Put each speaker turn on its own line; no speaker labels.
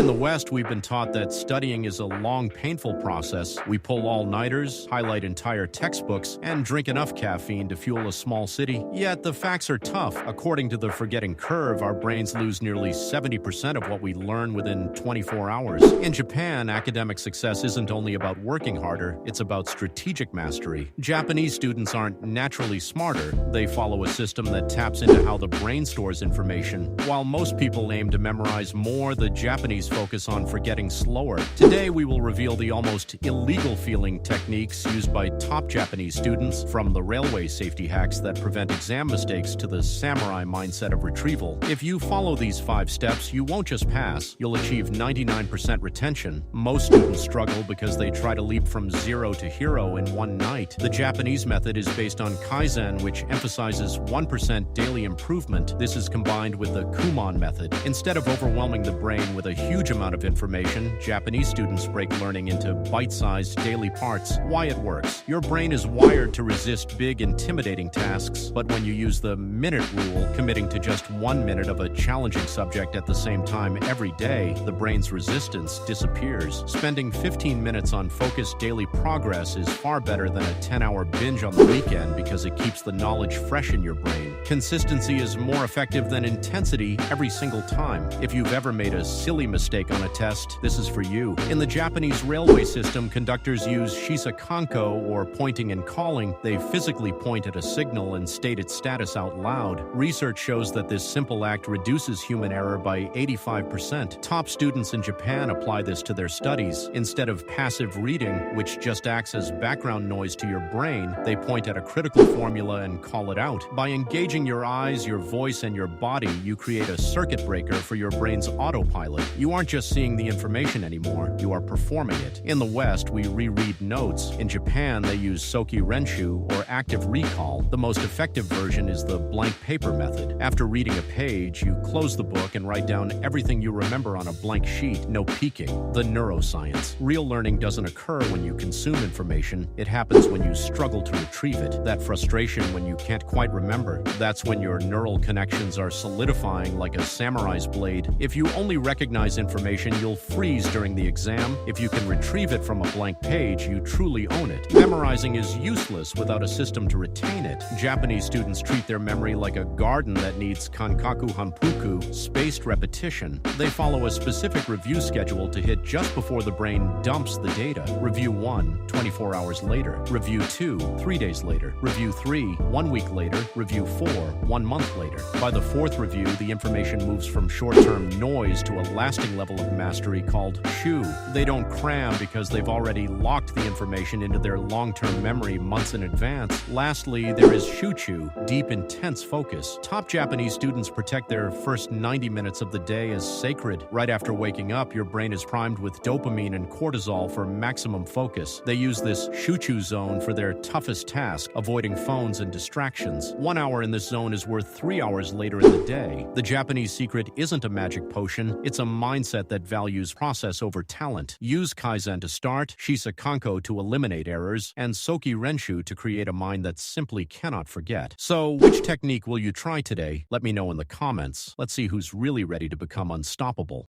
the West, we've been taught that studying is a long, painful process. We pull all-nighters, highlight entire textbooks, and drink enough caffeine to fuel a small city. Yet the facts are tough. According to the Forgetting Curve, our brains lose nearly 70% of what we learn within 24 hours. In Japan, academic success isn't only about working harder, it's about strategic mastery. Japanese students aren't naturally smarter. They follow a system that taps into how the brain stores information. While most people aim to memorize more, the Japanese focus on forgetting slower. Today, we will reveal the almost illegal-feeling techniques used by top Japanese students, from the railway safety hacks that prevent exam mistakes to the samurai mindset of retrieval. If you follow these 5 steps, you won't just pass, you'll achieve 99% retention. Most students struggle because they try to leap from zero to hero in one night. The Japanese method is based on Kaizen, which emphasizes 1% daily improvement. This is combined with the Kumon method. Instead of overwhelming the brain with a huge amount of information, Japanese students break learning into bite-sized daily parts. Why it works. Your brain is wired to resist big, intimidating tasks, but when you use the minute rule, committing to just 1 minute of a challenging subject at the same time every day, the brain's resistance disappears. Spending 15 minutes on focused daily progress is far better than a 10-hour binge on the weekend because it keeps the knowledge fresh in your brain. Consistency is more effective than intensity every single time. If you've ever made a silly mistake on a test, this is for you. In the Japanese railway system, conductors use shisakanko, or pointing and calling. They physically point at a signal and state its status out loud. Research shows that this simple act reduces human error by 85%. Top students in Japan apply this to their studies. Instead of passive reading, which just acts as background noise to your brain, they point at a critical formula and call it out. By engaging your eyes, your voice, and your body, you create a circuit breaker for your brain's autopilot. You aren't just seeing the information anymore, you are performing it. In the West, we reread notes. In Japan, they use Soki Renshu, or active recall. The most effective version is the blank paper method. After reading a page, you close the book and write down everything you remember on a blank sheet. No peeking. The neuroscience. Real learning doesn't occur when you consume information. It happens when you struggle to retrieve it. That frustration when you can't quite remember. That's when your neural connections are solidifying like a samurai's blade. If you only recognize information, you'll freeze during the exam. If you can retrieve it from a blank page, you truly own it. Memorizing is useless without a system to retain it. Japanese students treat their memory like a garden that needs kankaku hanpuku, spaced repetition. They follow a specific review schedule to hit just before the brain dumps the data. Review 1, 24 hours later. Review 2, 3 days later. Review 3, 1 week later. Review 4, 1 month later. By the 4th review, the information moves from short-term noise to a lasting level of mastery called shu. They don't cram because they've already locked the information into their long-term memory months in advance. Lastly, there is shuchu, deep, intense focus. Top Japanese students protect their first 90 minutes of the day as sacred. Right after waking up, your brain is primed with dopamine and cortisol for maximum focus. They use this shuchu zone for their toughest task, avoiding phones and distractions. 1 hour in this zone is worth 3 hours later in the day. The Japanese secret isn't a magic potion, it's a mindset that values process over talent. Use Kaizen to start, Shisakanko to eliminate errors, and Soki Renshu to create a mind that simply cannot forget. So, which technique will you try today? Let me know in the comments. Let's see who's really ready to become unstoppable.